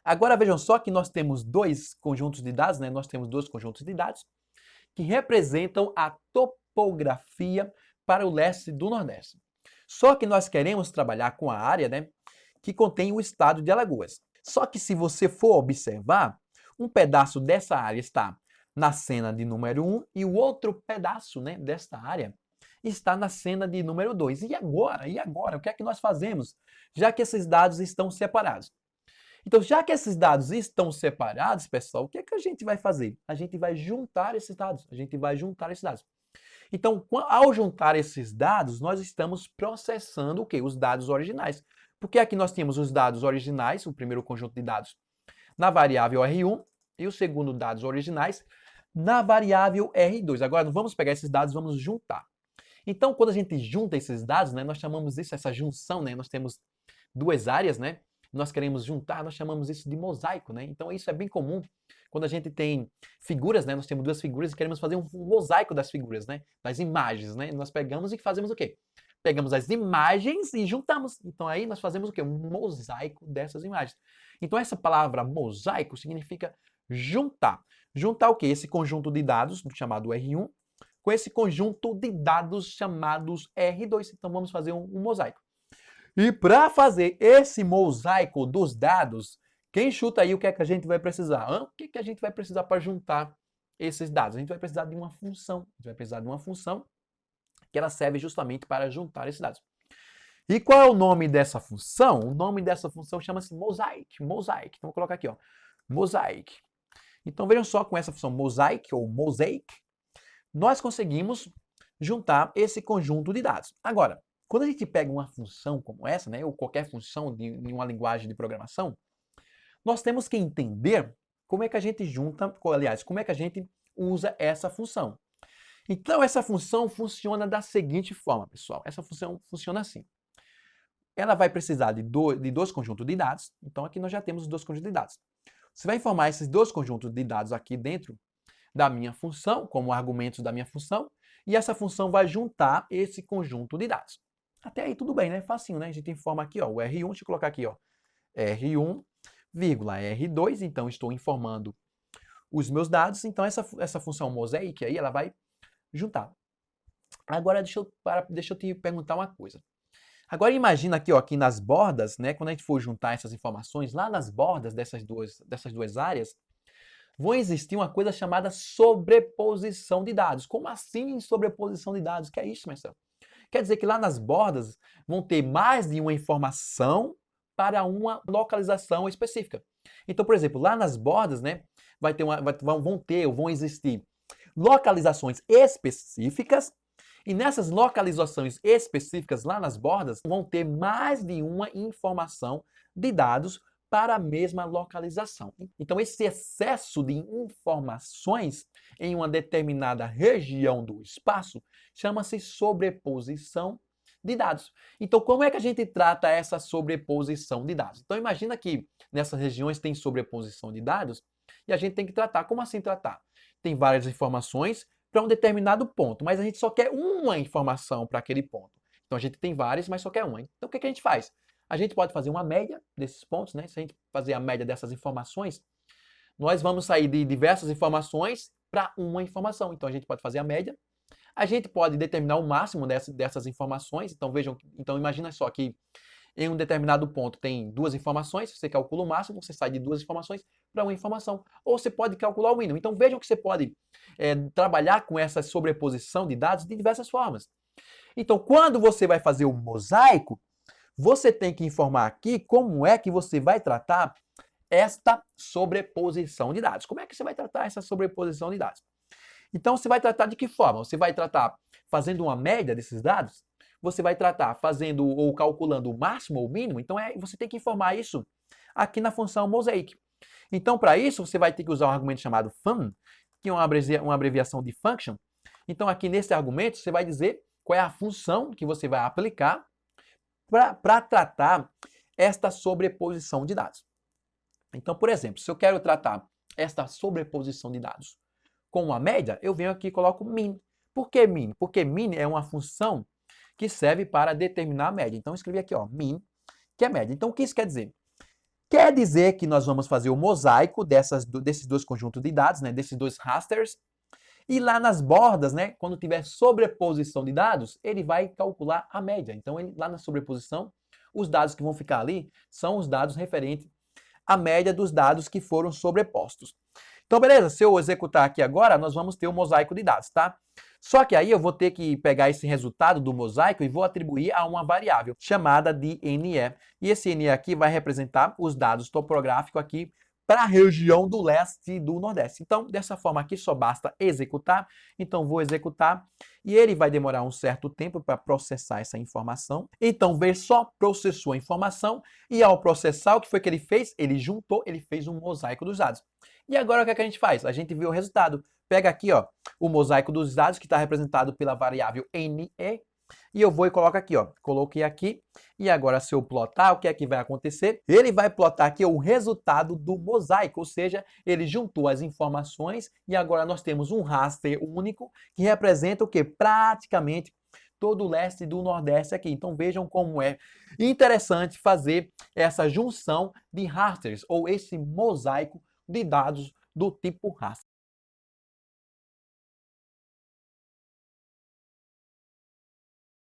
Agora vejam só que nós temos dois conjuntos de dados, né? Nós temos dois conjuntos de dados que representam a topografia para o leste do Nordeste. Só que nós queremos trabalhar com a área, né, que contém o estado de Alagoas. Só que se você for observar, um pedaço dessa área está na cena de número 1 e o outro pedaço, né, desta área está na cena de número 2. E agora? E agora? O que é que nós fazemos? Já que esses dados estão separados. Então, já que esses dados estão separados, pessoal, o que é que a gente vai fazer? A gente vai juntar esses dados. Então, ao juntar esses dados, nós estamos processando o quê? Os dados originais. Porque aqui nós temos os dados originais, o primeiro conjunto de dados, na variável R1 e o segundo dados originais na variável R2. Agora, vamos pegar esses dados e vamos juntar. Então, quando a gente junta esses dados, né, nós chamamos isso, essa junção, né, nós temos duas áreas, né, nós queremos juntar, nós chamamos isso de mosaico, né? Então isso é bem comum quando a gente tem figuras, né? Nós temos duas figuras e queremos fazer um mosaico das figuras, né? Das imagens, né? Nós pegamos e fazemos o quê? Pegamos as imagens e juntamos. Então aí nós fazemos o quê? Um mosaico dessas imagens. Então essa palavra mosaico significa juntar. Juntar o quê? Esse conjunto de dados chamado R1 com esse conjunto de dados chamados R2. Então vamos fazer um mosaico. E para fazer esse mosaico dos dados, quem chuta aí o que é que a gente vai precisar? O que é que a gente vai precisar para juntar esses dados? A gente vai precisar de uma função. A gente vai precisar de uma função que ela serve justamente para juntar esses dados. E qual é o nome dessa função? O nome dessa função chama-se mosaic. Mosaic. Então vou colocar aqui, ó, mosaic. Então vejam só, com essa função mosaic ou mosaic, nós conseguimos juntar esse conjunto de dados. Agora, quando a gente pega uma função como essa, né, ou qualquer função de uma linguagem de programação, nós temos que entender como é que a gente junta, aliás, como é que a gente usa essa função. Então, essa função funciona da seguinte forma, pessoal. Essa função funciona assim. Ela vai precisar de dois conjuntos de dados. Então, aqui nós já temos os dois conjuntos de dados. Você vai informar esses dois conjuntos de dados aqui dentro da minha função, como argumentos da minha função, e essa função vai juntar esse conjunto de dados. Até aí tudo bem, né? Facinho, né? A gente informa aqui, ó, o R1, deixa eu colocar aqui, ó, R1, R2, então estou informando os meus dados, então essa função mosaic aí, ela vai juntar. Agora, deixa eu te perguntar uma coisa. Agora imagina aqui, ó, aqui nas bordas, né, quando a gente for juntar essas informações, lá nas bordas dessas duas áreas, vão existir uma coisa chamada sobreposição de dados. Como assim sobreposição de dados? Que é isso, Marcelo? Quer dizer que lá nas bordas vão ter mais de uma informação para uma localização específica. Então, por exemplo, lá nas bordas, né, vão existir localizações específicas, e nessas localizações específicas lá nas bordas vão ter mais de uma informação de dados para a mesma localização. Então, esse excesso de informações em uma determinada região do espaço chama-se sobreposição de dados. Então, como é que a gente trata essa sobreposição de dados? Então, imagina que nessas regiões tem sobreposição de dados e a gente tem que tratar. Como assim tratar? Tem várias informações para um determinado ponto, mas a gente só quer uma informação para aquele ponto. Então, a gente tem várias, mas só quer uma. Então, o que a gente faz? A gente pode fazer uma média desses pontos, né? Se a gente fazer a média dessas informações, nós vamos sair de diversas informações para uma informação. Então, a gente pode fazer a média. A gente pode determinar o máximo dessas informações. Então, vejam, então imagina só que em um determinado ponto tem duas informações, você calcula o máximo, você sai de duas informações para uma informação. Ou você pode calcular o mínimo. Então, vejam que você pode trabalhar com essa sobreposição de dados de diversas formas. Então, quando você vai fazer o mosaico, você tem que informar aqui como é que você vai tratar esta sobreposição de dados. Como é que você vai tratar essa sobreposição de dados? Então, você vai tratar de que forma? Você vai tratar fazendo uma média desses dados? Você vai tratar fazendo ou calculando o máximo ou o mínimo? Então, você tem que informar isso aqui na função mosaic. Então, para isso, você vai ter que usar um argumento chamado fun, que é uma abreviação de function. Então, aqui nesse argumento, você vai dizer qual é a função que você vai aplicar para tratar esta sobreposição de dados. Então, por exemplo, se eu quero tratar esta sobreposição de dados com uma média, eu venho aqui e coloco min. Por que min? Porque min é uma função que serve para determinar a média. Então, eu escrevi aqui, ó, min, que é média. Então, o que isso quer dizer? Quer dizer que nós vamos fazer o mosaico desses dois conjuntos de dados, né, desses dois rasters, e lá nas bordas, né, quando tiver sobreposição de dados, ele vai calcular a média. Então, lá na sobreposição, os dados que vão ficar ali são os dados referentes à média dos dados que foram sobrepostos. Então, beleza, se eu executar aqui agora, nós vamos ter um mosaico de dados, tá? Só que aí eu vou ter que pegar esse resultado do mosaico e vou atribuir a uma variável chamada de NE. E esse NE aqui vai representar os dados topográficos aqui para a região do leste e do nordeste. Então, dessa forma aqui, só basta executar. Então, vou executar e ele vai demorar um certo tempo para processar essa informação. Então, ver só processou a informação e ao processar, o que foi que ele fez? Ele juntou, ele fez um mosaico dos dados. E agora o que é que a gente faz? A gente vê o resultado. Pega aqui, ó, o mosaico dos dados que está representado pela variável NE e eu vou e coloco aqui, ó. Coloquei aqui e agora se eu plotar, o que é que vai acontecer? Ele vai plotar aqui o resultado do mosaico, ou seja, ele juntou as informações e agora nós temos um raster único que representa o quê? Praticamente todo o leste e do nordeste aqui. Então vejam como é interessante fazer essa junção de rasters ou esse mosaico de dados do tipo raster.